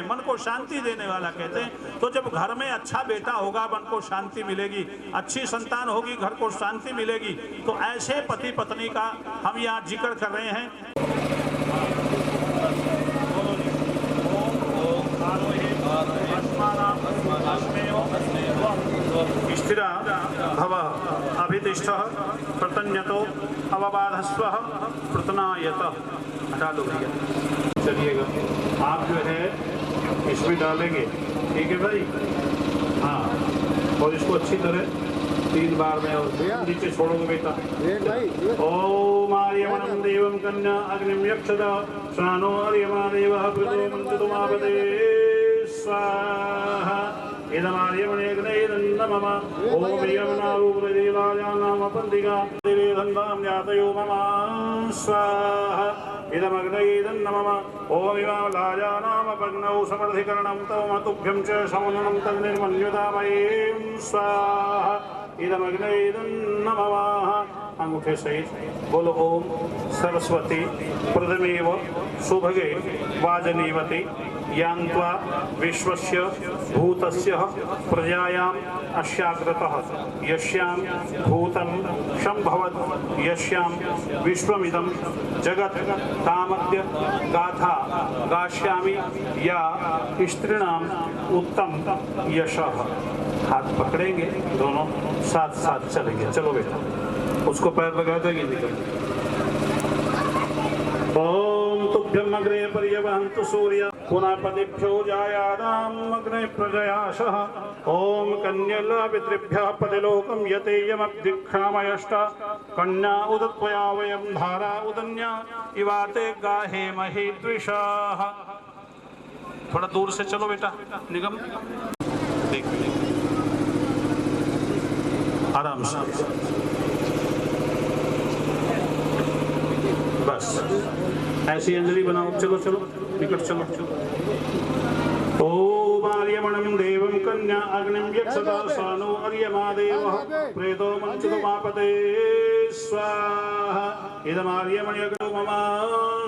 मन को शांति देने वाला कहते हैं। तो जब घर में अच्छा बेटा होगा, मन को शांति मिलेगी, अच्छी संतान होगी, घर को शांति मिलेगी। तो ऐसे पति पत्नी का हम यहाँ जिक्र कर रहे हैं। स्थिरा भव अभितिष्ठ प्रतन्यतो अवबाधस्व प्रतनायत। हटा दो भैया, चलिएगा आप जो है इसमें डालेंगे, ठीक है भाई। हाँ, और इसको अच्छी तरह 3 बार में और नीचे छोड़ोगे बेटा। ओम आर्यमणं देवं कन्या अग्निं यक्षत श्रानो आर्यमा देवः प्रतो मंत्रितुमापदे स्वाहा। इदमार्यमणेऽग्नैदं मम ओम यमनारूपदेवायानामपन्दिका देवेधन्दां यातयो मम स्वाहा। इदमग्नैदं मम ओम इमालायानामपग्नौ समर्धिकरणं तव तुभ्यं च समननं तन्निर्मन्युतामयीं स्वाहा। इदमग्नैदं नमः। अंगूठे सहित बोलो ओम सरस्वती प्रथमेव सुभगे वाजनीवती यान्त्वा विश्वस्य भूतस्य प्रजायाम् अस्याग्रतः यस्यां भूतं संभवत् यस्यां विश्वमिदं जगत् तामद्य गाथा गास्यामि या स्त्रीणाम् उत्तम यशः। हाथ पकड़ेंगे, दोनों साथ साथ चलेंगे। चलो बेटा, उसको पैर लगा देंगे, निकल। ओम तुभ्यं अग्रे पर्यवहन्तु सूर्य पुनः पदिभ्यो जायादाम् अग्ने प्रजयाशः। ओम कन्यलापितृभ्यः पदिलोकं यतेयमब्धिक्षामयष्ट कन्या उदत्वया वयं धारा उदन्या इवाते गाहे मही द्विषाः। थोड़ा दूर से चलो बेटा, निगम देख आराम से, बस ऐसी अंजलि बनाओ। चलो चलो निकट चलो। ओम आर्यमणं देवं कन्या अग्निं यक्षत सानो अर्यमा देवः प्रेतो मंत्रितुमापदे स्वाहा। इदमार्यमण्यग्नो मम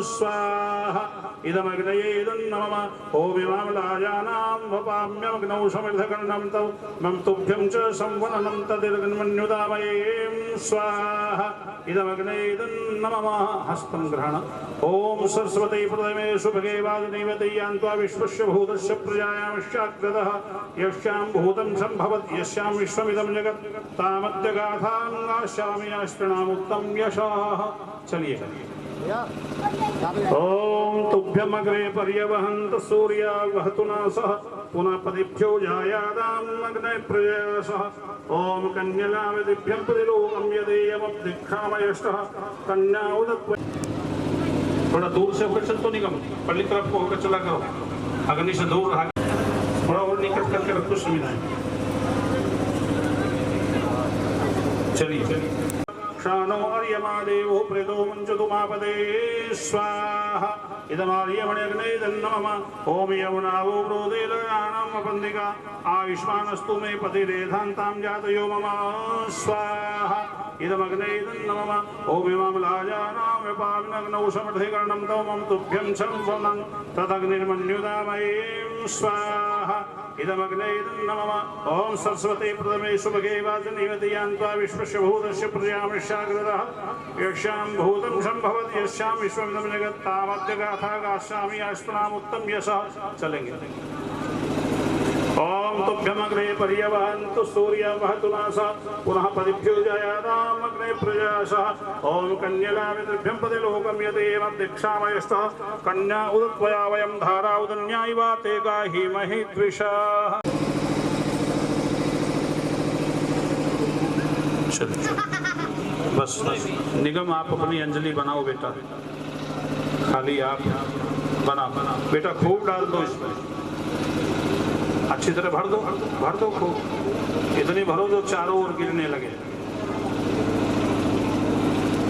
स्वाहा। इदमग्नयेदं मम ओम इमामलायानां वपाम्यमग्नौ समर्धकर्णं तव मम तुभ्यं च संवननं तदिर्गन्मन्युतामयीं स्वाहा। इदमग्नयेदं नमः। हस्तं ग्रहण। ओम सरस्वती प्रथमे सुभगे वाजनीवती यान्त्वा विश्वस्य भूतस्य प्रजायामस्याग्रतः यस्यां भूतं संभवत् यस्यां विश्वमिदं जगत् तामद्य गाथां गास्यामि स्त्रीणामुत्तमं यशः। चलिए। ओम तुभ्यम् अग्रे पर्यवहन्तु सूर्या वहतु नासः पुनः पदिभ्यो जायादाम् अग्ने प्रजयासः। ओम कन्यलापितृभ्यं पदिलोकं यदेयमब्धिक्षामयष्टः कन्या उदत्व। थोड़ा दूर से होकर चल तो निगम, पल्ली तरफ को होकर चला करो, अग्नि से दूर रहा। थोड़ा और निकट करके रखो सुविधाएं। चलिए। क्षानो अर्यमा देवो प्रेतो मंचतुमापदे स्वाहा। इदमार्यमण्यग्नैदं नमः ओम यमुनावो प्रोदेलयानाम् अपन्दिका आयुष्मानस्तु मे पतिरेधान्तां जातयो मम स्वाहा। इदमग्नैदं नमः ओम इमामलायानां वपाम्यग्नौ समर्धिकर्णं तव मम तुभ्यं संवनं तदग्निर्मन्युतामयीं स्वाहा। इदमग्नैदं नमः ओम सरस्वती प्रथमे सुभगे वाजनीवती यान्त्वा विश्वस्य भूतस्य प्रजामस्याग्रतः यस्यां भूतं संभवत् यस्यां विश्वमिदं जगत् तामद्य गाथा गास्यामि स्त्रीणामुत्तमं यशः। चलेंगे। ओम तुभ्यमग्रे पर्यवहन्तु सूर्य वहतु नासः पुनः पदिभ्यो जायादाम् अग्ने प्रजयासः। ओम कन्यलापितृभ्यं पदिलोकं यतेयमब्धिक्षामयष्टः कन्या उदत्वया वयं धारा उदन्या इवाते गाहीमहि द्विषाः। बस निगम आप अपनी अंजलि बनाओ बेटा, खाली आप बना बेटा, खूब डाल दो इसमें, अच्छी तरह भर दो खूब, इतनी भरो जो चारों ओर गिरने लगे।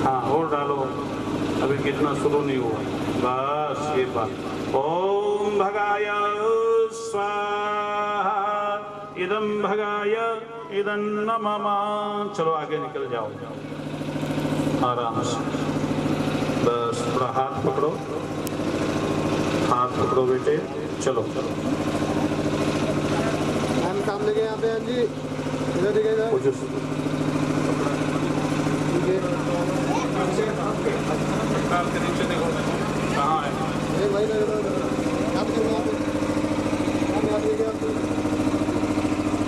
हाँ और डालो, अभी गिरना शुरू नहीं हुआ, बस ये बात। ओम भगाय स्वाहा इदं भगाय इदं नमः। चलो आगे निकल जाओ आराम से, बस थोड़ा हाथ पकड़ो बेटे। चलो चलो हम सामने के यहाँ पे हैं जी, इधर दिखेगा। वो जो के नीचे देखो कहाँ है। भाई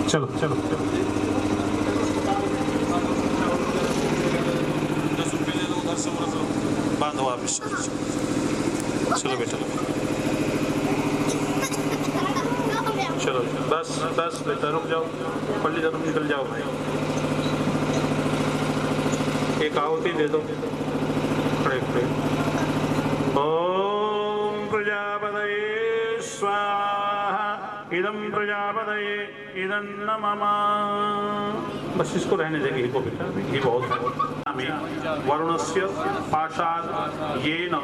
चलो चलो चलो 10 रुपये ले लो उधर से बांधो आप इस। चलो बेटा चलो बस बस बेटा रुक जाओ, पल्ली तरफ निकल जाओ भाई। एक आहुति दे दो खड़े खड़े। ओम प्रजापतये स्वाहा इदं प्रजापतये इदं नमः। बस इसको रहने देंगे को बेटा, ये बहुत है। वरुणस्य पाशाद येन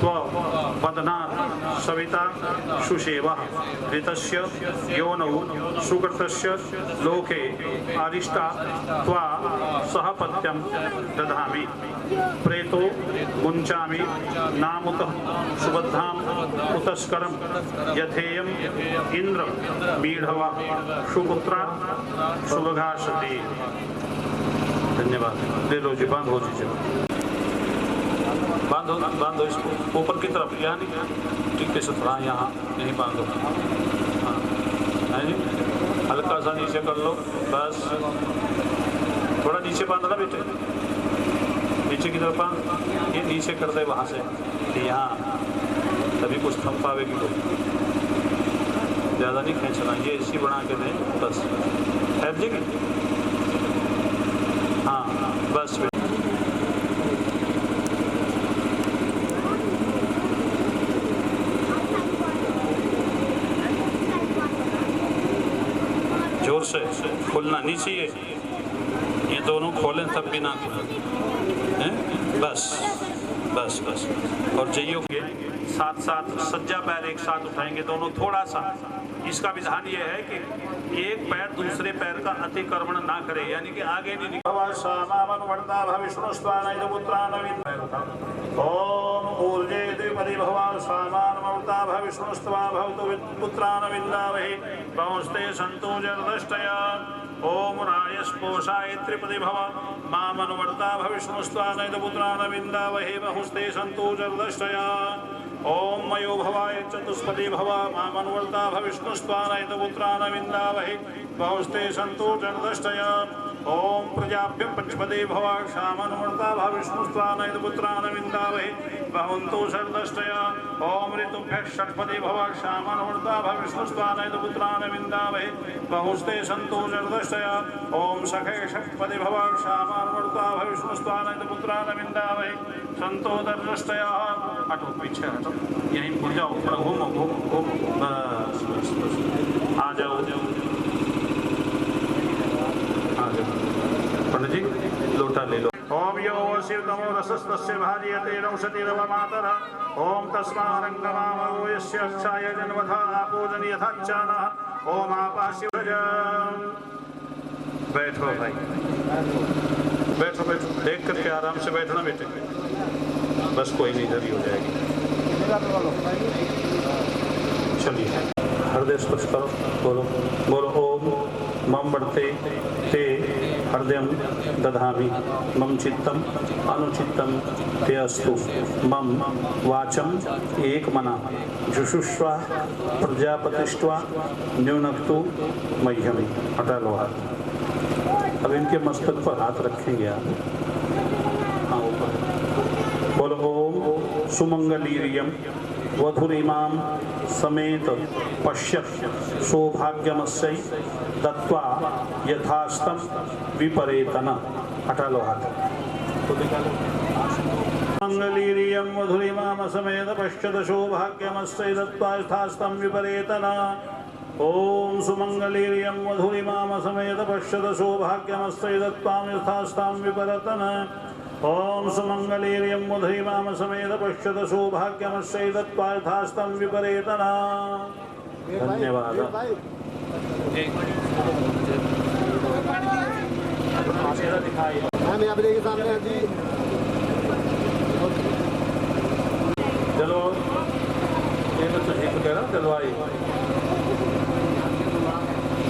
त्वबध्नात् सविता सुषेवः ऋतस्य योनौ सुकृतस्य लोके अरिष्टा त्वा सहपत्यं दधामि प्रेतो मुञ्चामि नामुतः सुबद्धाम् उतस्करं यथेयं इंद्र मीढवा सुपुत्रा सुभगासति। धन्यवाद। ले लो जी, बांध हो जी, बांधो बांधो इसको ऊपर की तरफ, यहाँ नहीं टिक्के से थोड़ा यहाँ नहीं बांधो। हाँ है जी, हल्का सा नीचे कर लो बस, थोड़ा नीचे बांधना बेटे, नीचे की तरफ बांध, ये नीचे कर दे वहाँ से यहाँ, तभी कुछ थम पावेगी तो। ज़्यादा नहीं खींचना, ये इसी बना के दें बस, ठहर जी। हाँ बस जोर से खोलना नहीं चाहिए, ये दोनों खोलें तब भी ना खोलें, बस बस बस। और जइयो के साथ साथ सज्जा पैर एक साथ उठाएंगे दोनों, थोड़ा सा। इसका विधान ये है कि एक पैर दूसरे पैर का अतिक्रमण ना करे, यानी कि आगे नहीं निकले। ओम ऊर्जे द्विपदी भगवान सामान ममता भविष्णुस्त्वा भवतु पुत्रान विन्दावहि बहुस्ते सन्तु जरदष्टया। ओम रायस्पोषाय त्रिपदी भव मामनुवर्ता भविष्णुस्त्वा नैदपुत्रान विन्दावहि बहुस्ते सन्तु जरदष्टया। ओम मयो भवाय चतुष्पदी भव मामनुवर्ता भविष्णुस्त्वा नैदपुत्रान विन्दावहि बहुस्ते सन्तु जरदष्टया। ओम प्रजाभ्य पंचपदे भव श्यामनुवर्ता भविष्णुस्त्वा नैदपुत्रान विन्दावहि बहुन्तु शरदष्टया। ओम ऋतुभ्य षट्पदे भव श्यामनुवर्ता भविष्णुस्त्वा नैदपुत्रान विन्दावहि बहुस्ते सन्तु शरदष्टया। ओम सखे षट्पदे भव श्यामनुवर्ता भविष्णुस्त्वा नैदपुत्रान विन्दावहि सन्तो दर्दष्टया। हटो पीछे हटो, यहीं भूल जाओ, थोड़ा घूमो घूमो घूमो, बस बस बस, आ जाओ पंडित जी लोटा ले लो। ओम यो शिवतमो रसस्तस्य भार्यते रौषतिरवमातरः। ओम तस्मारङ्गमामो यस्य अक्षाय जन्मथा आपूजन यथाच्चानः। ओम आपाशिवज। बैठो भाई, बैठो बैठो, देख करके आराम से बैठना बेटे, बस कोई नहीं, इधर ही हो जाएगी। चलिए हृदय स्पर्श करो, बोलो बोलो। ओम मम वर्ते ते हृदयं दधामि मम चित्तम अनुचित्तम ते अस्तु मम वाचम एकमना जुषुष्वा प्रजापतिष्ठा न्यूनक्तु मह्यम। हटा लो हाथ। अब इनके मस्तक पर हाथ रखेंगे आप, हाँ ऊपर। बोलो ओम सुमंगलीरियम वधुरिमां समेत पश्यत् सौभाग्यमस्यै दत्वा यथास्तं विपरेतन। हटा लो हाथ तो निकालो। मंगलीरियं वधुरिमां समेत पश्यत् सौभाग्यमस्यै दत्वा यथास्तं विपरेतन। ओम सुमंगलीरियं वधुरिमां समेत पश्यत् सौभाग्यमस्यै दत्वा यथास्तं विपरेतन। ओम सुमंगलीरियं वधुरिमां समेत पश्यत् सौभाग्यमस्यै दत्वा यथास्तं विपरेतन। धन्यवाद। चलो ये मैं तुझे तो कह रहा हूँ जलवायु।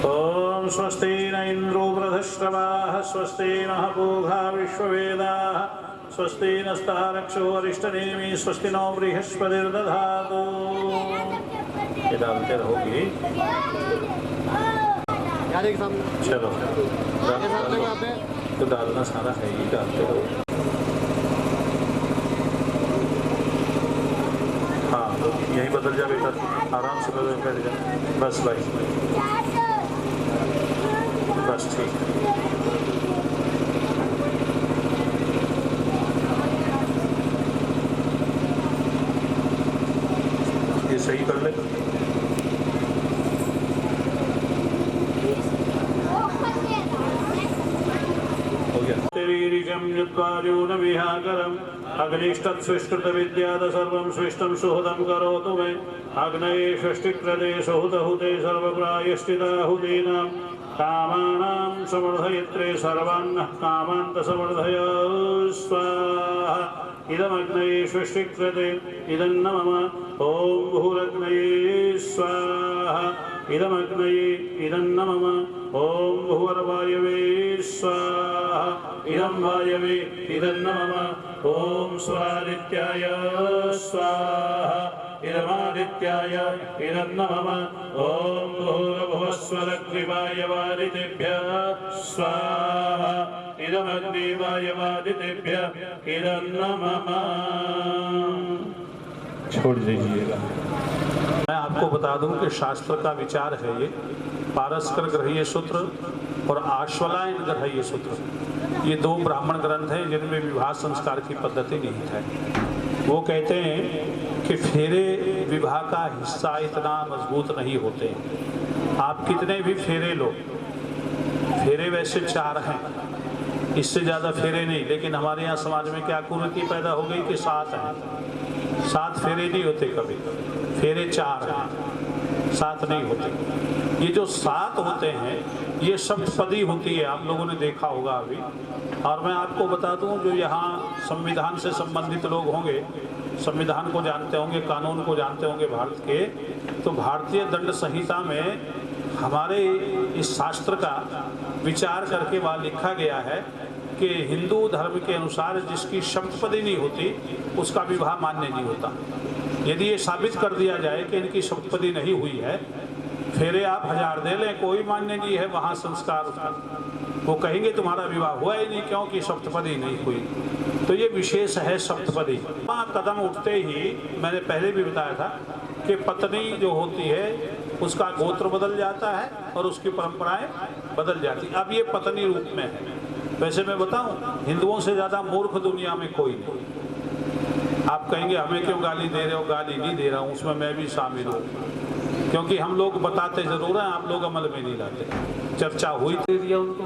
ओम स्वस्ति न इंद्रो वृधश्रवाः स्वस्ति नः पूषा विश्ववेदाः स्वस्ति नस्तारक्षो अरिष्टनेमि स्वस्ति नो बृहस्पतिर्दधातु। ये डालते रहोगी। याद के सामने चलो सामने वहाँ पे तो डालना सारा है ही, डालते रहो। हाँ यही बदल जा बेटा, आराम से बदल कर जा। बस भाई बस ठीक। ये सही कर ले। अग्निष्टत्सृष्टृत विद्याद सर्वं सृष्टं सुहृदं करोतु मे अग्नये षष्टिकृते सुहृदहुते सर्वप्रायश्चिदाहुतीनां कामानां समर्धयत्रे सर्वान्नः कामान्त समर्धय स्वाहा। इदमग्नये षष्टिकृते इदं न मम ॐ भूरग्नये स्वाहा। इदमग्नये इदं न मम ॐ भुवर्वायवे स्वाहा। इदं वायवे इदं न मम ॐ स्वादित्याय स्वाहा। इदमादित्याय इदं न मम ॐ भूर्भुवस्वरग्निवायवादितेभ्यः स्वाहा। इदमग्निवायवादितेभ्यः इदं न मम। छोड़ दीजिएगा। मैं आपको बता दूं कि शास्त्र का विचार है ये पारस्कर ग्रहीय सूत्र और आश्वलायन ग्रहीय सूत्र, ये दो ब्राह्मण ग्रंथ हैं जिनमें विवाह संस्कार की पद्धति निहित है। वो कहते हैं कि फेरे विवाह का हिस्सा इतना मजबूत नहीं होते। आप कितने भी फेरे लो, फेरे वैसे 4 हैं, इससे ज़्यादा फेरे नहीं, लेकिन हमारे यहाँ समाज में क्या कुरीति पैदा हो गई कि 7 हैं। 7 फेरे नहीं होते कभी, फेरे 4 हैं, 7 नहीं होते। ये जो 7 होते हैं ये सप्तपदी होती है, आप लोगों ने देखा होगा अभी। और मैं आपको बता दूं, जो यहाँ संविधान से संबंधित लोग होंगे, संविधान को जानते होंगे, कानून को जानते होंगे भारत के, तो भारतीय दंड संहिता में हमारे इस शास्त्र का विचार करके वहाँ लिखा गया है कि हिंदू धर्म के अनुसार जिसकी सप्तपदी नहीं होती उसका विवाह मान्य नहीं होता। यदि ये साबित कर दिया जाए कि इनकी सप्तपदी नहीं हुई है, फेरे आप 1000 दे लें, कोई मान्य नहीं है वहाँ संस्कार उसका, वो कहेंगे तुम्हारा विवाह हुआ ही नहीं क्योंकि सप्तपदी नहीं हुई। तो ये विशेष है सप्तपदी। वहाँ कदम उठते ही मैंने पहले भी बताया था कि पत्नी जो होती है उसका गोत्र बदल जाता है और उसकी परंपराएं बदल जाती। अब ये पत्नी रूप में है। वैसे मैं बताऊं, हिंदुओं से ज़्यादा मूर्ख दुनिया में कोई नहीं। आप कहेंगे हमें क्यों गाली दे रहे हो, गाली नहीं दे रहा हूँ, उसमें मैं भी शामिल हूँ, क्योंकि हम लोग बताते ज़रूर हैं, आप लोग अमल में नहीं लाते। चर्चा हुई दे दिया उनको,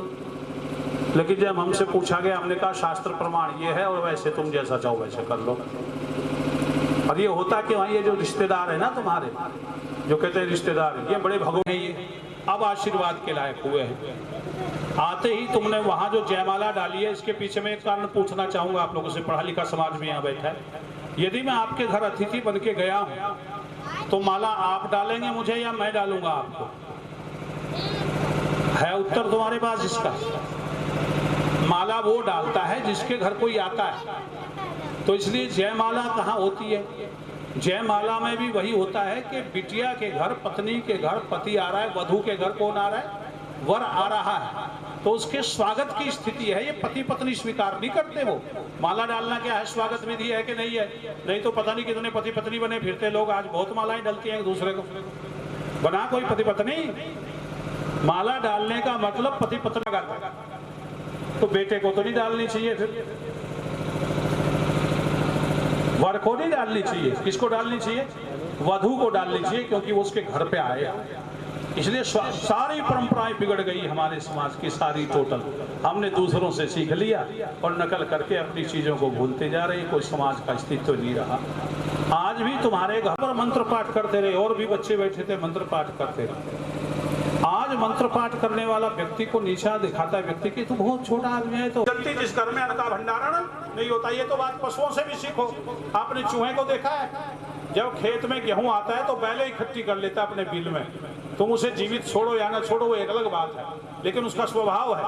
लेकिन जब हमसे पूछा गया हमने कहा शास्त्र प्रमाण ये है और वैसे तुम जैसा चाहो वैसे कर लो। और ये होता कि वहाँ ये जो रिश्तेदार है ना तुम्हारे, जो कहते हैं रिश्तेदार, ये बड़े भगवान हैं, ये अब आशीर्वाद के लायक हुए हैं। आते ही तुमने वहाँ जो जयमाला डाली है, इसके पीछे मैं एक कारण पूछना चाहूँगा आप लोगों से, पढ़ा लिखा समाज में यहाँ बैठा है। यदि मैं आपके घर अतिथि बन के गया हूँ तो माला आप डालेंगे मुझे या मैं डालूंगा आपको? है उत्तर तुम्हारे पास इसका? माला वो डालता है जिसके घर कोई आता है। तो इसलिए जयमाला कहाँ होती है? जयमाला में भी वही होता है कि बिटिया के घर, पत्नी के घर पति आ रहा है, वधू के घर कौन आ रहा है? वर आ रहा है। तो उसके स्वागत की स्थिति है, ये पति पत्नी स्वीकार नहीं करते। वो माला डालना क्या है, स्वागत विधि है कि नहीं है? नहीं तो पता नहीं कितने पति पत्नी बने फिरते लोग, आज बहुत मालाएं डलती हैं एक दूसरे को। बना कोई पति पत्नी? माला डालने का मतलब पति पत्नी का, तो बेटे को तो नहीं डालनी चाहिए, फिर वर को नहीं डालनी चाहिए। किसको डालनी चाहिए? वधू को डालनी चाहिए, क्योंकि वो उसके घर पे आए। इसलिए सारी परंपराएं बिगड़ गई हमारे समाज की, सारी टोटल। हमने दूसरों से सीख लिया और नकल करके अपनी चीजों को भूलते जा रहे हैं। कोई समाज का अस्तित्व नहीं रहा। आज भी तुम्हारे घर पर मंत्र पाठ करते रहे, और भी बच्चे बैठे थे मंत्र पाठ करते रहे। आज मंत्र पाठ करने वाला व्यक्ति को नीचा दिखाता है व्यक्ति की, तो बहुत छोटा आदमी है। तो जल्दी जिस घर में अन्न का भंडारण नहीं होता, ये तो बात पशुओं से भी सीखो। आपने चूहे को देखा है? जब खेत में गेहूं आता है तो पहले इकट्ठी कर लेता है अपने बिल में। तुम उसे जीवित छोड़ो या ना छोड़ो वो एक अलग बात है, लेकिन उसका स्वभाव है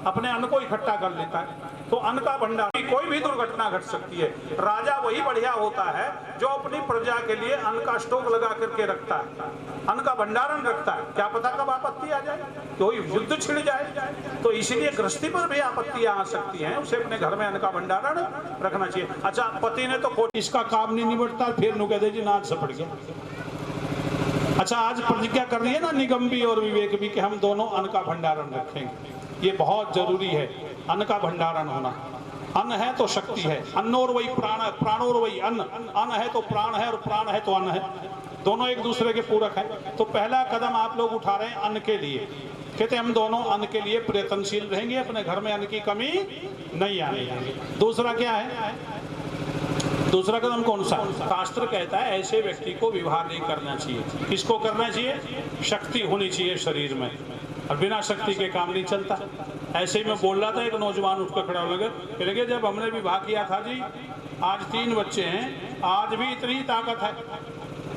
अपने अन्न को इकट्ठा कर लेता है। तो अन्न का भंडार, कोई भी दुर्घटना घट सकती है। राजा वही बढ़िया होता है जो अपनी प्रजा के लिए अन्न का स्टॉक लगा करके रखता है, अन्न का भंडारण रखता है। क्या पता कब आपत्ति आ जाए, कोई युद्ध छिड़ जाए, तो इसीलिए गृहस्थी पर भी आपत्तियां आ सकती हैं। उसे अपने घर में अन्न का भंडारण रखना चाहिए। अच्छा, पति ने तो इसका काम नहीं निबटता, फिर नु कहते जी नाच से पड़ गया। अच्छा, आज प्रतिज्ञा कर रही है ना निगम भी और विवेक भी कि हम दोनों अन्न का भंडारण रखेंगे। ये बहुत जरूरी है, अन्न का भंडारण होना। अन्न है तो शक्ति है, अन्नोर वही प्राण है, प्राणोर वही अन्न। अन्न है तो प्राण है और प्राण है तो अन्न है, दोनों एक दूसरे के पूरक है। तो पहला कदम आप लोग उठा रहे हैं अन्न के लिए। कहते हम दोनों अन्न के लिए प्रयत्नशील रहेंगे, अपने घर में अन्न की कमी नहीं आने देंगे। दूसरा क्या है, दूसरा कदम कौन सा? शास्त्र कहता है ऐसे व्यक्ति को विवाह नहीं करना चाहिए। किसको करना चाहिए? शक्ति होनी चाहिए शरीर में, और बिना शक्ति के काम नहीं चलता। ऐसे ही मैं बोल रहा था, एक नौजवान उठकर खड़ा हो लगे, जब हमने विवाह किया था जी, आज 3 बच्चे हैं, आज भी इतनी ताकत है,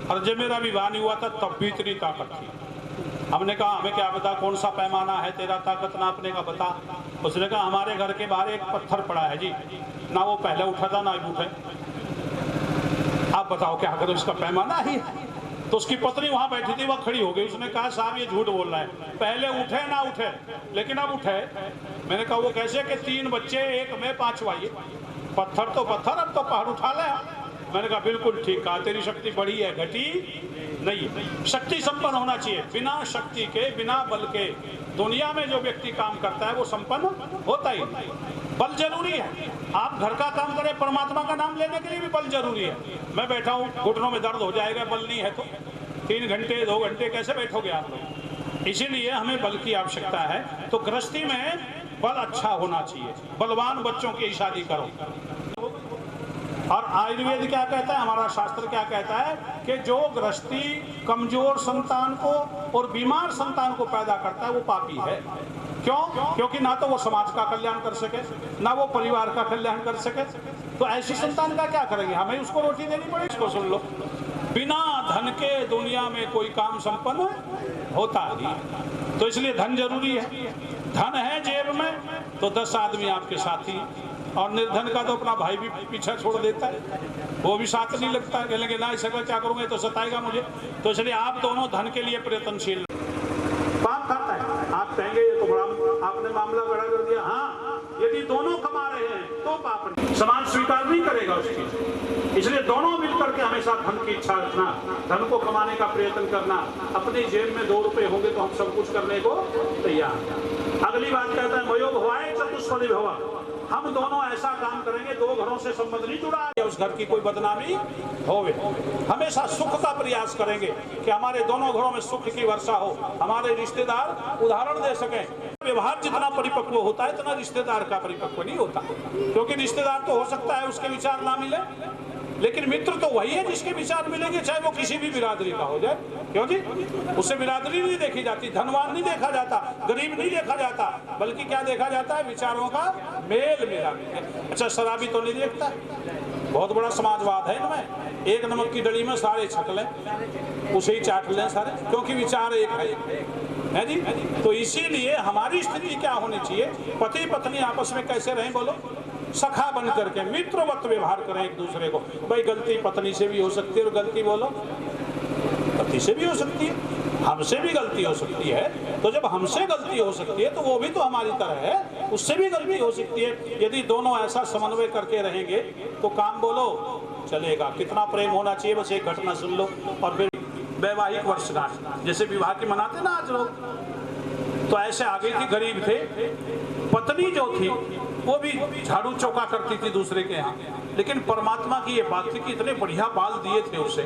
और जब मेरा विवाह नहीं हुआ था तब भी इतनी ताकत थी। हमने कहा हमें क्या बता कौन सा पैमाना है तेरा ताकत नापने का, बता। उसने कहा हमारे घर के बाहर एक पत्थर पड़ा है जी, ना वो पहले उठा था ना उठे, आप बताओ क्या करो, इसका पैमाना ही है। तो उसकी पत्नी वहां बैठी थी, वह खड़ी हो गई। उसने कहा साहब ये झूठ बोल रहा है, पहले उठे ना उठे लेकिन अब उठे। मैंने कहा वो कैसे कि 3 बच्चे एक में 5वां, ये पत्थर तो पत्थर, अब तो पहाड़ उठा ले। मैंने कहा बिल्कुल ठीक कहा, तेरी शक्ति बढ़ी है घटी नहीं। शक्ति संपन्न होना चाहिए, बिना शक्ति के बिना बल के दुनिया में जो व्यक्ति काम करता है वो संपन्न होता ही नहीं। बल जरूरी है, आप घर का काम करें, परमात्मा का नाम लेने के लिए भी बल जरूरी है। मैं बैठा हूँ, घुटनों में दर्द हो जाएगा, बल नहीं है तो 3 घंटे 2 घंटे कैसे बैठोगे आप लोग? इसीलिए हमें बल की आवश्यकता है। तो गृहस्थी में बल अच्छा होना चाहिए, बलवान बच्चों की शादी करो। और आयुर्वेद क्या कहता है, हमारा शास्त्र क्या कहता है कि जो गृहस्थी कमजोर संतान को और बीमार संतान को पैदा करता है वो पापी है। क्यों? क्योंकि ना तो वो समाज का कल्याण कर सके, ना वो परिवार का कल्याण कर सके। तो ऐसी संतान का क्या करेंगे, हमें उसको रोटी देनी पड़ेगी। इसको सुन लो, बिना धन के दुनिया में कोई काम संपन्न होता नहीं। तो इसलिए धन जरूरी है। धन है जेब में तो 10 आदमी आपके साथी, और निर्धन का तो अपना भाई भी पीछा छोड़ देता है, वो भी साथ नहीं लगता है। कहेंगे ना इसका क्या करूंगा, तो सताएगा मुझे। तो इसलिए आप दोनों धन के लिए प्रयत्नशील। पाप खाता है, आप कहेंगे ये तो बड़ा आपने मामला बड़ा कर दिया। हाँ, यदि दोनों कमा रहे हैं तो पाप नहीं, समाज स्वीकार नहीं करेगा उसकी। इसलिए दोनों मिलकर के हमेशा धन की इच्छा रखना, धन को कमाने का प्रयत्न करना। अपनी जेब में 2 रुपए होंगे तो हम सब कुछ करने को तैयार। अगली बात कहता है मयो भवाए चतुष्पदी भवा, हम दोनों ऐसा काम करेंगे, 2 घरों से संबंध नहीं जुड़ा है, उस घर की कोई बदनामी होवे। हमेशा सुख का प्रयास करेंगे कि हमारे दोनों घरों में सुख की वर्षा हो, हमारे रिश्तेदार उदाहरण दे सकें। व्यवहार जितना परिपक्व होता है इतना रिश्तेदार का परिपक्व नहीं होता, क्योंकि रिश्तेदार तो हो सकता है उसके विचार ना मिले, लेकिन मित्र तो वही है जिसके विचार मिलेंगे, चाहे वो किसी भी बिरादरी का हो जाए। क्यों जी? उससे बिरादरी नहीं देखी जाती, धनवान नहीं देखा जाता, गरीब नहीं देखा जाता, बल्कि क्या देखा जाता है, विचारों का मेल मिला। अच्छा, शराबी तो नहीं देखता, बहुत बड़ा समाजवाद है इनमें। एक नमक की डली में सारे छक लें, उसे ही चाट लें सारे, क्योंकि विचार एक है जी। तो इसीलिए हमारी स्थिति क्या होनी चाहिए, पति पत्नी आपस में कैसे रहें बोलो, सखा बन करके मित्रवत व्यवहार करें एक दूसरे को। भाई गलती पत्नी से भी हो सकती है, और गलती बोलो पति से भी हो सकती है, हमसे भी गलती हो सकती है। तो जब हमसे गलती हो सकती है तो वो भी तो हमारी तरह है, उससे भी गलती हो सकती है। यदि दोनों ऐसा समन्वय करके रहेंगे तो काम बोलो चलेगा। कितना प्रेम होना चाहिए, बस एक घटना सुन लो। और फिर वैवाहिक वर्षगांठ जैसे विवाह की मनाते ना आज लोग, तो ऐसे आगे की गरीब थे, पत्नी जो थी वो भी झाड़ू चौका करती थी दूसरे के यहाँ, लेकिन परमात्मा की ये बात थी कि इतने बढ़िया बाल दिए थे उसे,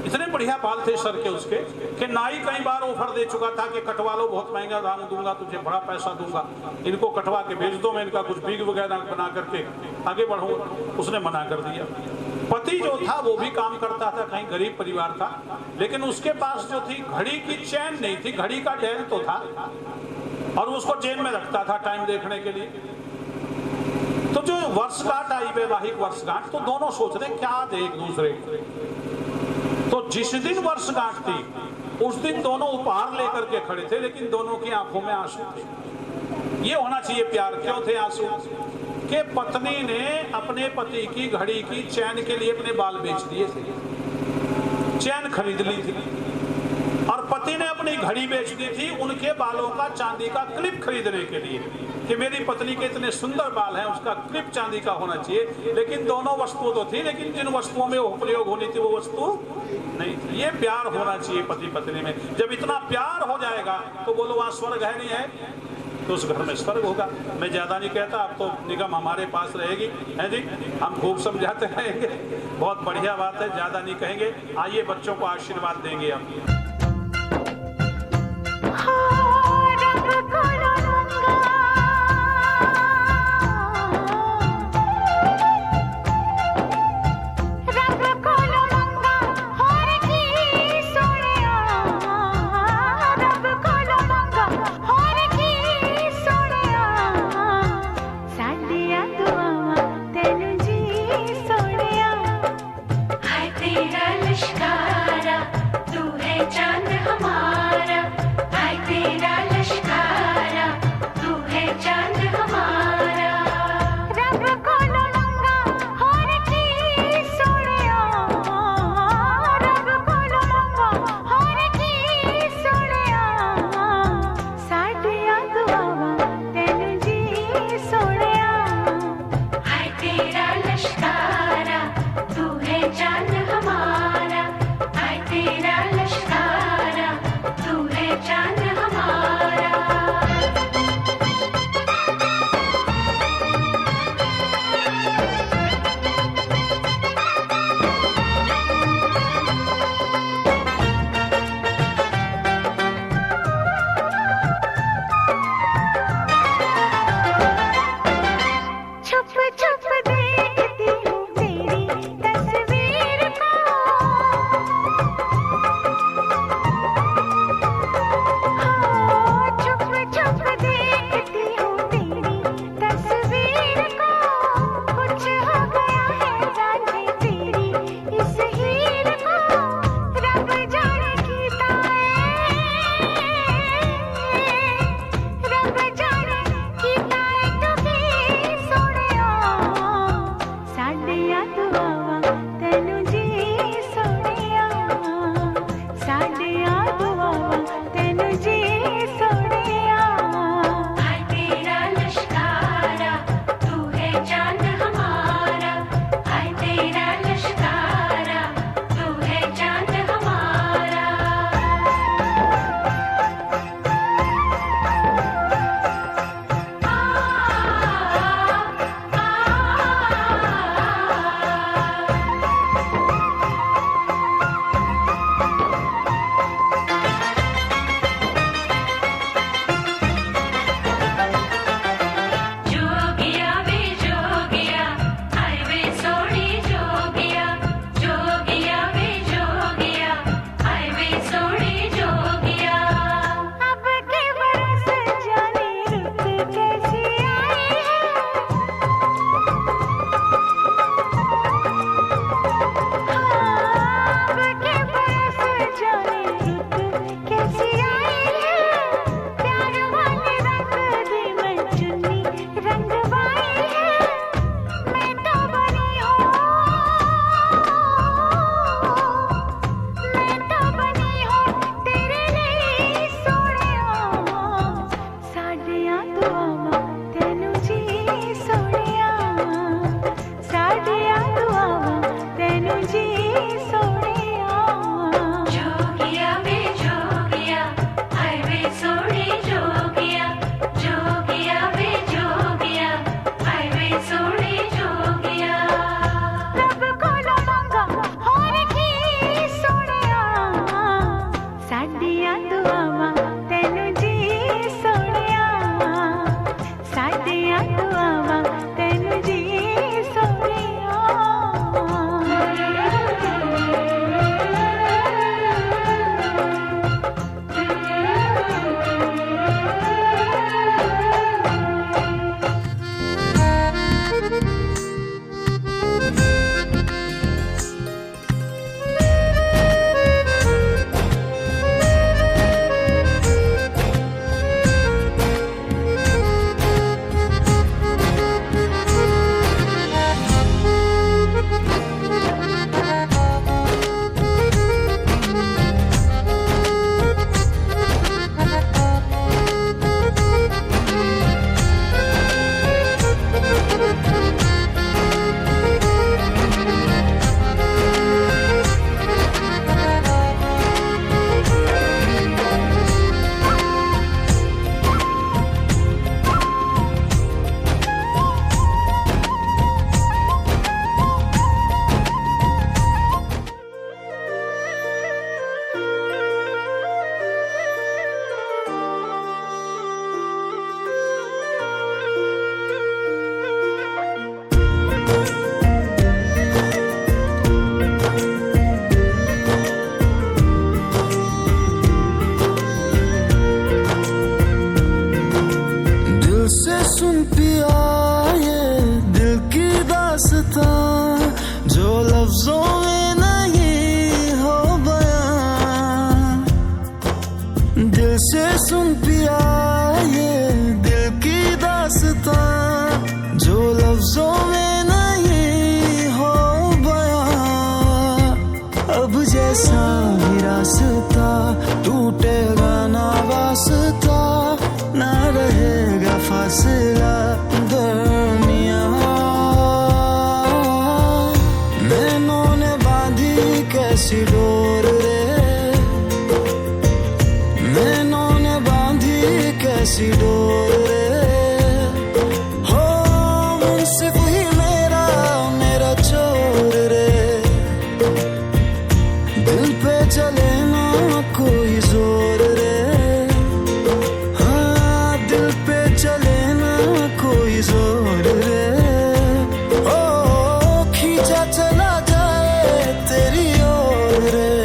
इतने बढ़िया बाल थे सर के उसके, कि नाई कई बार ऑफर दे चुका था कि कटवा लो, बहुत महंगा दाम दूंगा तुझे, बड़ा पैसा दूंगा, इनको कटवा के भेज दो, मैं इनका कुछ बीग वगैरह बना करके आगे बढ़ूंगा। उसने मना कर दिया। पति जो था वो भी काम करता था, कहीं गरीब परिवार था, लेकिन उसके पास जो थी घड़ी की चैन नहीं थी, घड़ी का डेल तो था, और उसको चैन में रखता था टाइम देखने के लिए। तो जो वर्षगांठ आई, वैवाहिक वर्षगांठ, तो दोनों सोच रहे क्या दे एक दूसरे को। तो जिस दिन वर्षगांठ थी उस दिन दोनों उपहार लेकर के खड़े थे, लेकिन दोनों की आंखों में आंसू थे। ये होना चाहिए प्यार। क्यों थे आंसू? कि पत्नी ने अपने पति की घड़ी की चैन के लिए अपने बाल बेच दिए थे, चैन खरीद ली थी, और पति ने अपनी घड़ी बेच दी थी उनके बालों का चांदी का क्लिप खरीदने के लिए, कि मेरी पत्नी के इतने सुंदर बाल हैं, उसका क्लिप चांदी का होना चाहिए। लेकिन दोनों वस्तुओं तो थी, लेकिन जिन वस्तुओं में वो प्रयोग होनी थी वो वस्तु नहीं थी। ये प्यार होना चाहिए पति पत्नी में। जब इतना प्यार हो जाएगा तो बोलो वहां स्वर्ग है नहीं है, तो उस घर में स्वर्ग होगा। मैं ज्यादा नहीं कहता, अब तो निगम हमारे पास रहेगी, है जी, हम खूब समझाते रहेंगे। बहुत बढ़िया बात है, ज्यादा नहीं कहेंगे। आइए बच्चों को आशीर्वाद देंगे हम। दिल से सुन पिया ये दिल की दास्तां जो लफ्जों में नहीं हो बयां। अब जैसा भी रास्ता टूटेगा ना वास्ता, ना रहेगा फासला दरमियां। नैनों ने बांधी कैसी डोर रे, नैनों ने बांधी कैसी डोर रे। हो मुंसिफ ही मेरा मेरा चोर रे, दिल पे चले ना कोई जोर रे। हाँ दिल पे चले ना कोई जोर रे। ओ खींचा चला जाए तेरी ओर रे।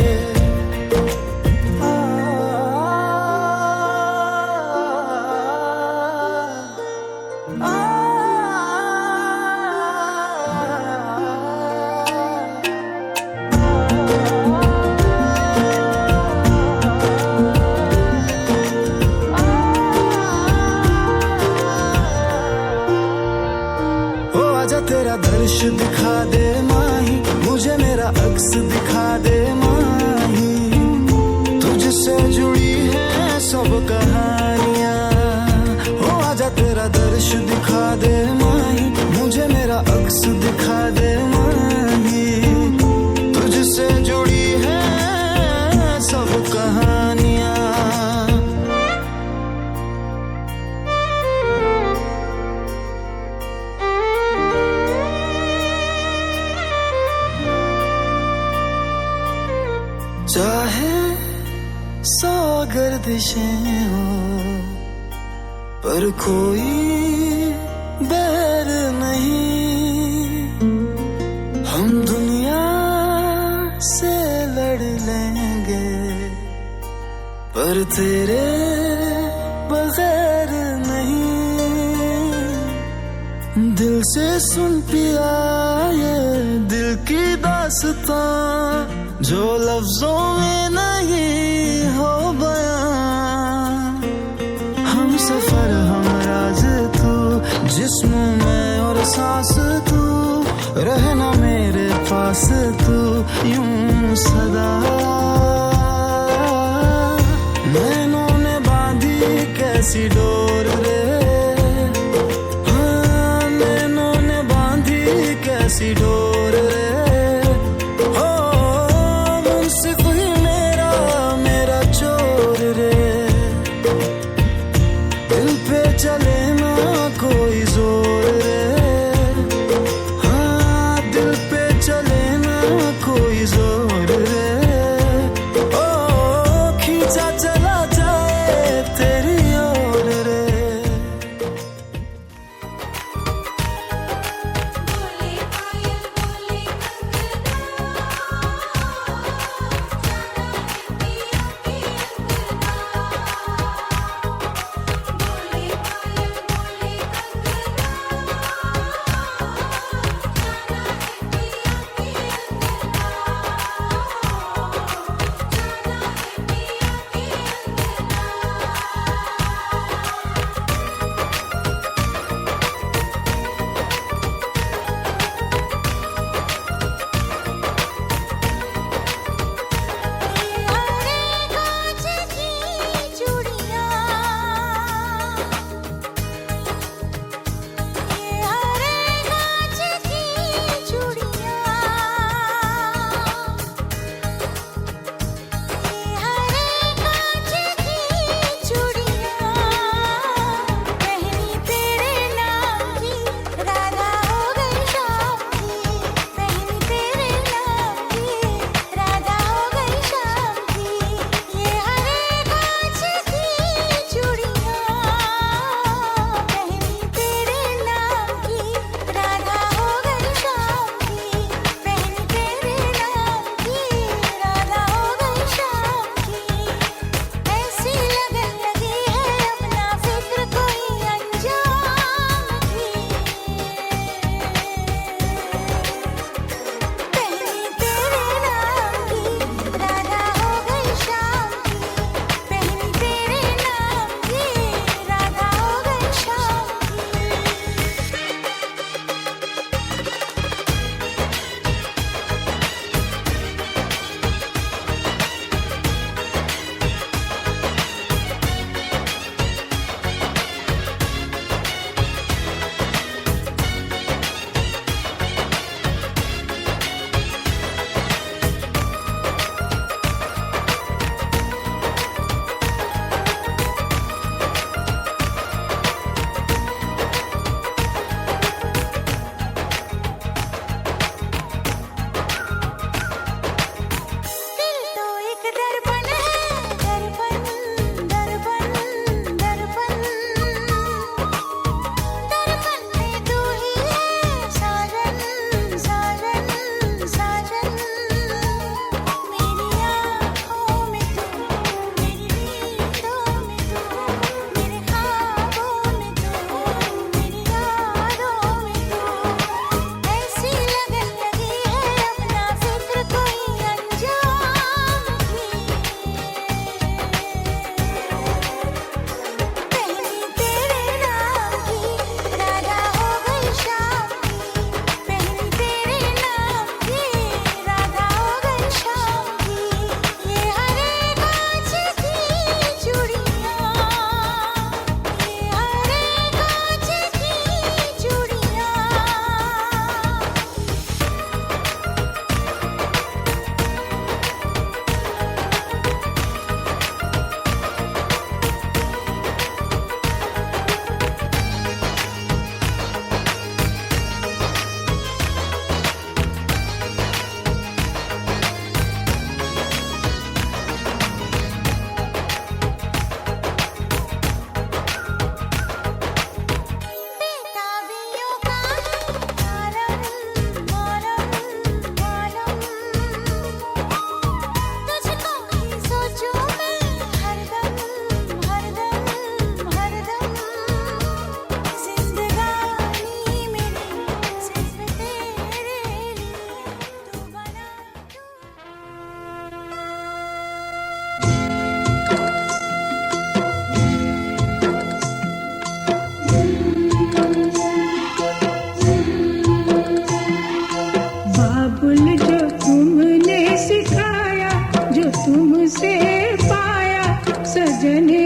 आजा तेरा दर्श दिखा दे माही, मुझे मेरा अक्स दिखा दे माही। तुझसे जुड़ी है सब कहानियां। हो आजा तेरा दर्श दिखा दे माही, मुझे मेरा अक्स दिखा दे माही। तुझसे जुड़ी है सब कहानियां। चाहे सौ गर्दिशें हो पर कोई बैर नहीं। हम दुनिया से लड़ लेंगे पर तेरे बगैर नहीं। दिल से सुन पिया ये दिल की दास्तां जो लफ्जों में नहीं हो बयां। हम सफर हम राज तू, जिस्म में और सांस तू, रहना मेरे पास तू यूं सदा। नैनों ने बांधी कैसी डोर रे, हाँ नैनों ने बांधी कैसी डोर रे। चले ना कोई जोर रे। हाँ दिल पे चले ना कोई जोर रे। ओ खींचा चला जाए तेरी ओर रे।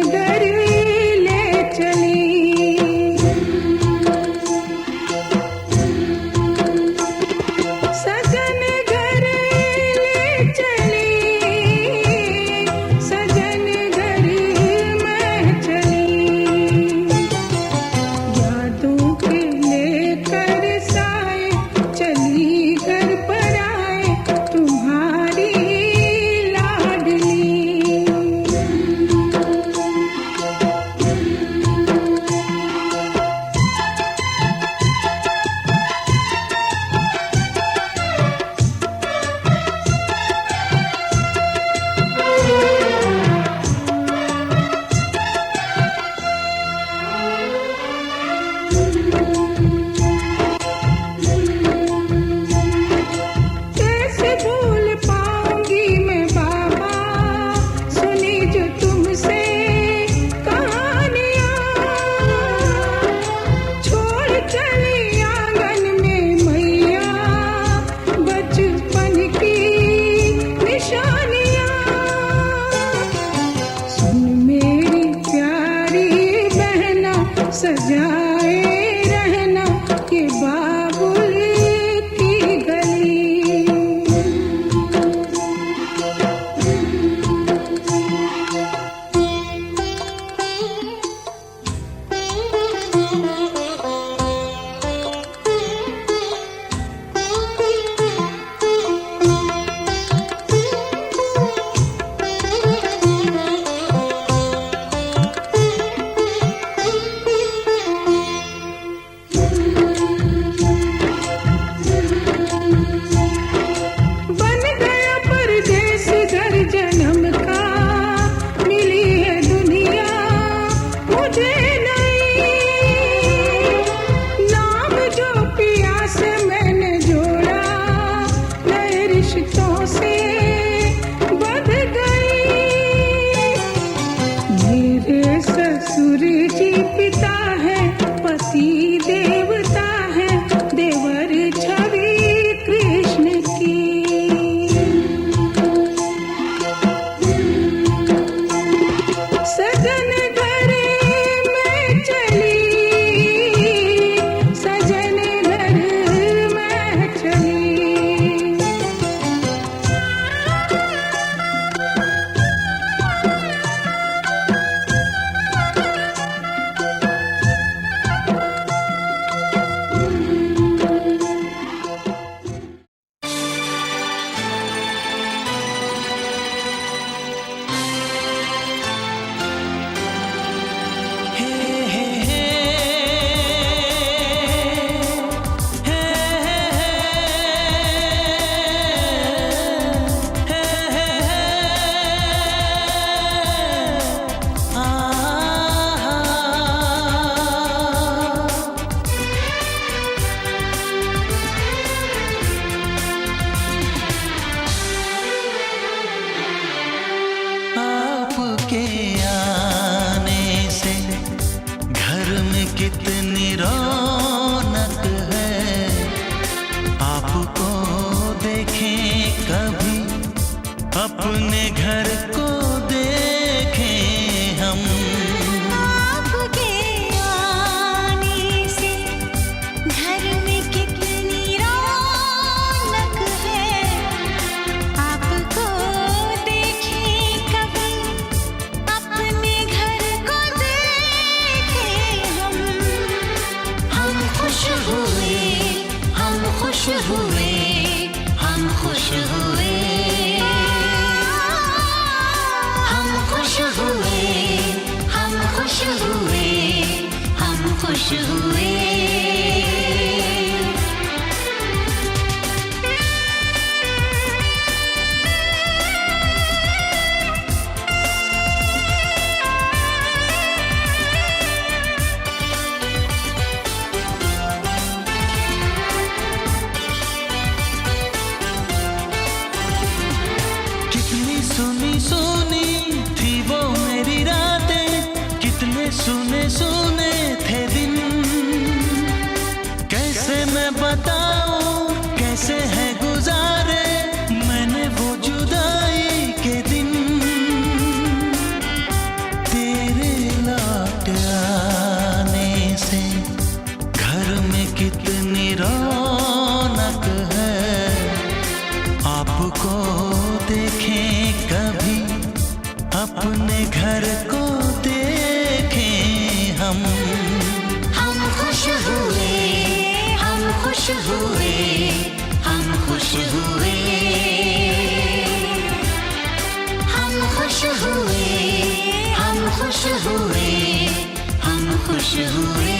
घर ले चली। सजन घर ले चली, सजन घर मैं चली। यादों के लेकर साए चली घर पर आए तुम्हारी लाडली। कैसे भूल पाऊंगी मैं बाबा सुनी जो तुमसे कहानियां। छोड़ चली आंगन में मैया बचपन की निशानियां। सुन मेरी प्यारी बहना सजाए रहना ये बाबुल की गली। बन गया परदेस घर जन्म का, मिली है दुनिया मुझे नई। नाम जो पिया से मैंने जोड़ा नए रिश्तों से बंध गई। मेरे ससुर जी पिता है पति देवता है देवर छवि कृष्ण की। सजन घर में चली, सजन घर में चली। आपके आने से घर में कितनी रौनक है। आपको देखें कभी अपने घर को देखें हम। आपके आने से घर में कितनी रौनक है। आपको देखें कभी अपने घर को देखें हम। हम खुश हुए, हम खुश हुए, हम खुश हुए। हम खुश हुए, हम खुश हुए, हम खुश हुए। कितनी सुनी सुनी थी वो मेरी रातें, कितने सुने सुने थे दिन। कैसे मैं बताऊं कैसे है गुजारे मैंने वो जुदाई के दिन। तेरे खुश हुए, हम खुश हुए, हम खुश हुए, हम खुश हुए, हम खुश हुए।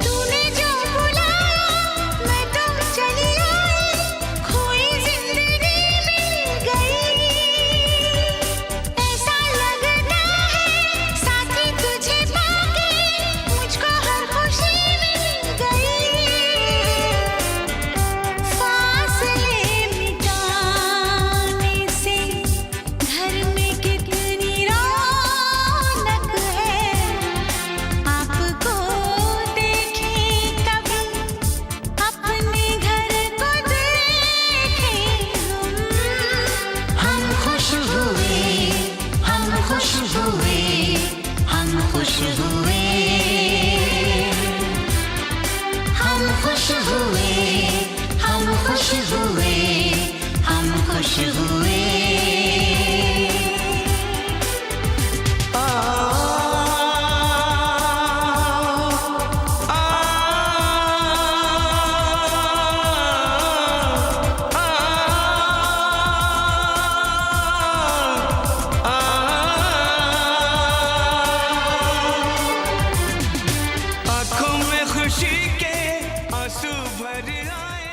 तूने जो बुलाया मैं तो चली आई, खोई जिंदगी मिल गई। ऐसा लगता है साथी तुझे पाके मुझको हर खुशी मिल गई। फासले मिटाने से घर में कितनी रौनक है, आपको देखे कभी अपने घर को देखे हम खुश हुए, हम खुश हुए, हम खुश हुए, हम खुश हुए, हम खुश हुए, हम खुश हुए। आंखों में खुशी के आंसू भर आए।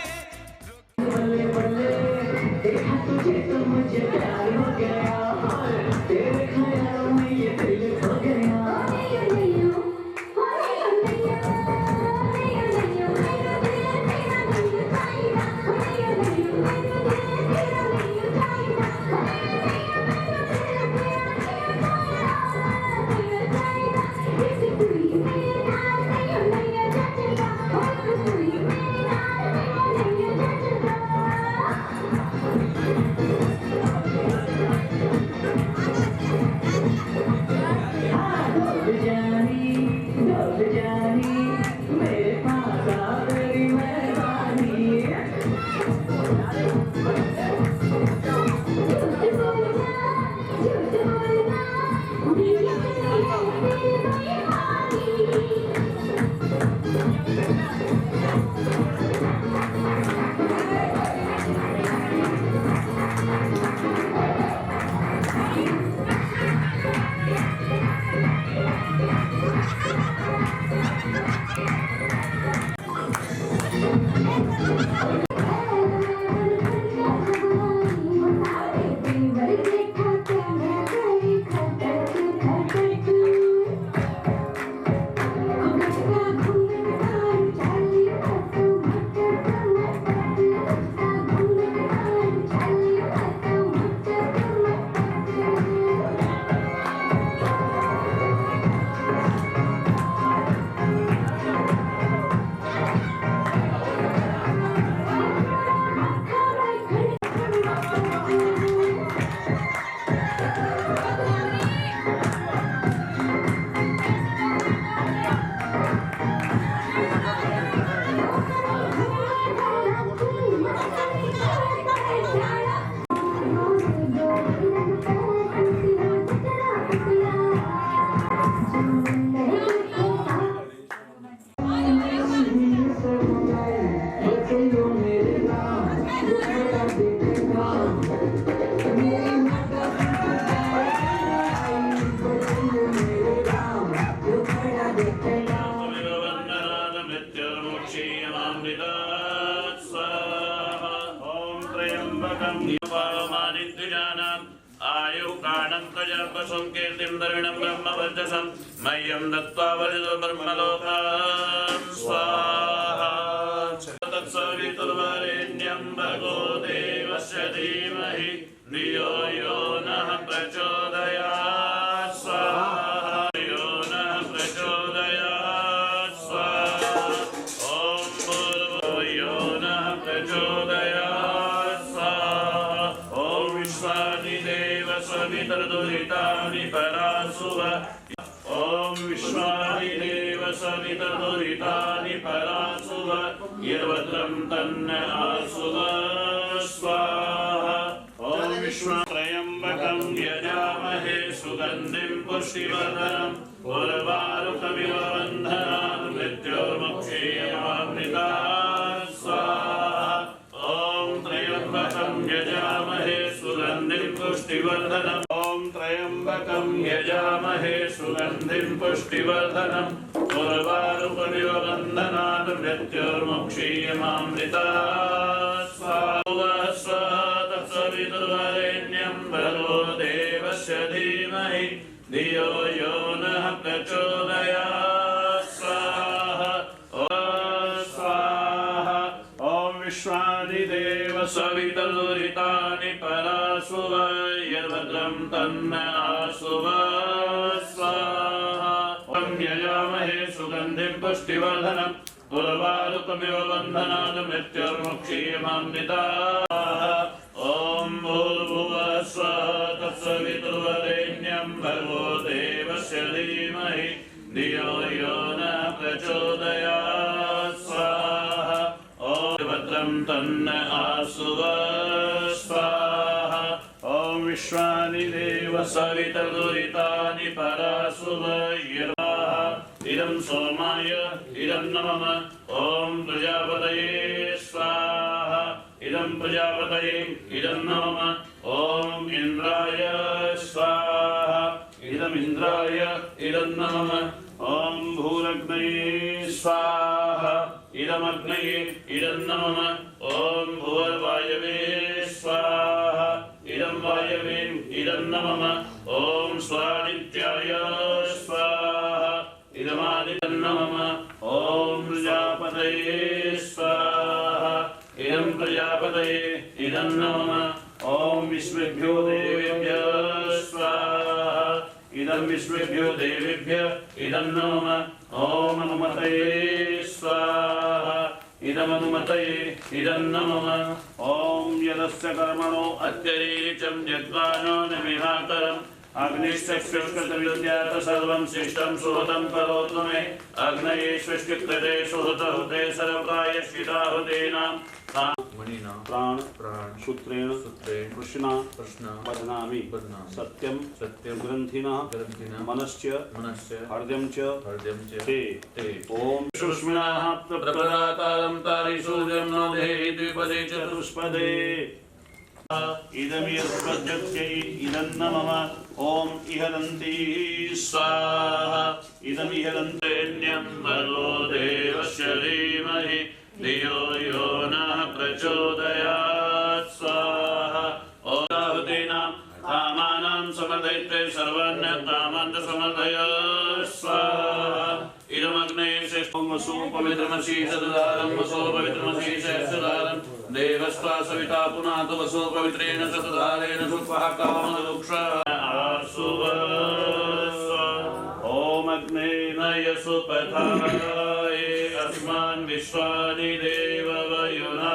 मह्यं दत्त्वा वरिदो ब्रह्मलोकान् स्वाहा तत्सवितुर्वरेण्यं भगो देवस्य धीमहि धियो यो नः प्रचोदयात् स्वाहा यो नः प्रचोदयात् स्वाहा ॐ भूर्भुवः सवितर्दुरितानि परासुव ॐ विश्वादिदेव सवितर्दुरितानि परासुव यद्भद्रं तन्न आसुव स्वाहा ॐ विश्वत्रयम्बकं यजामहे सुगन्धिं पुष्टिवर्धनम् उर्वारुकमिव बन्धनान् मृत्योर्मुक्षीयमामृतात् स्वाहा ॐ त्र्यम्बकं यजामहे सुगन्धिं पुष्टिवर्धनम् ॐ त्र्यम्बकं यजामहे सुगन्धिं पुष्टिवर्धनम् उर्वारुकमिव बन्धनान् मृत्योर्मुक्षीयमामृतात् स्वाहा तत्सवितुर्वरेण्यं भर्गो देवस्य धीमहि धियो यो नः प्रचोदयात् स्वाहा स्वाहा ॐ विश्वादिदेव सवितर्दुरितानि परासुव यद्भद्रं तन्न आसुव स्वाहा ॐ यजामहे सुगन्धिं पुष्टिवर्धनम् उर्वारुकमिव बन्धनान् मृत्योर्मुक्षीयमामृतात् ॐ भूर्भुवः स्वः तत्सवितुर्वरेण्यं भर्गो देवस्य धीमहि धियो यो नः प्रचोदयात् स्वाहा ॐ भद्रं तन्न आसुव स्वाहा ॐ विश्वादिदेव सवितर्दुरितानि परासुव इदं सोमाय इदं नमः ॐ प्रजापतये स्वाहा इदं प्रजापतये इदं नमः ॐ इन्द्राय स्वाहा इदम् इन्द्राय इदं नमः ॐ भूरग्नये स्वाहा इदमग्नये इदं नमः ॐ भुवर्वायवे स्वाहा इदं वायवे इदं नमः ॐ स्वादित्याय स्वाहा इदमादितं नमः ॐ प्रजापतये स्वाहा इदं प्रजापतये इदं नमः ॐ विश्वेभ्यो देवेभ्यः स्वाहा इदं विश्वेभ्यो देवेभ्यः इदं नमः ॐ अनुमतये स्वाहा इदमनुमतये इदं नमः ॐ यदस्य कर्मणो अत्यरीचं यद्वानो निमिहाकरम् अग्निश्चक्षुष्कृतविद्यात् सर्वं शिष्टं सुहृतं करोतु मे अग्नये सृष्टिकृते सुहृतहुते सर्वकायश्चिताहुतेनां प्राण सूत्रेण कृष्णा बध्नामि सत्यं ग्रन्थिनः मनश्च हृदयं च ते ॐ सुष्मिनाः प्रपदातारं तारिसूर्यं नो देहि द्विपदे चतुष्पदे इदमियस्पद्यत्यै इदं नमः ॐ इहरन्ति स्वाहा इदमिहरन्तेऽन्यं भर्गो देवस्य धीमहि धियो यो नः प्रचोदयात् स्वाहा ॐ आहुतीनां कामानां समर्दयित्वे सर्वाण्यतामान् च समर्दय स्वाहा इदमग्ने श्रेष्ठं वसु पवित्रमशीषदारं वसो पवित्रमशीषदारं देवस्त्वा सविता पुनातु वसो पवित्रेण शतधारेण सुपः कामदुक्ष आसुव ॐ अग्ने नयसुपथाय अस्मान् विश्वानि देव वयुना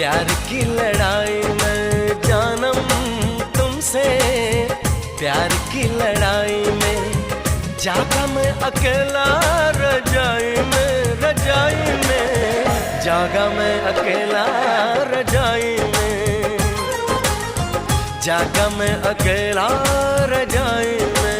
प्यार की लड़ाई में जानम तुमसे प्यार की लड़ाई में जागा मैं अकेला रजाई में रजाई में, जागा मैं अकेला रजाई में, जागा मैं अकेला रजाई में।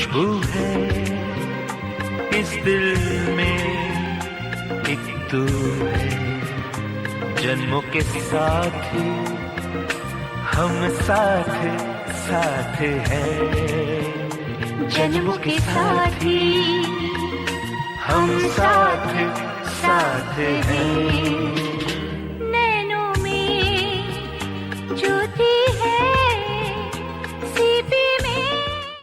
खुशबू है इस दिल में एक तू है, जन्मों के साथी हम साथ साथ हैं, जन्मों के साथी हम साथ साथ हैं। नैनों में जो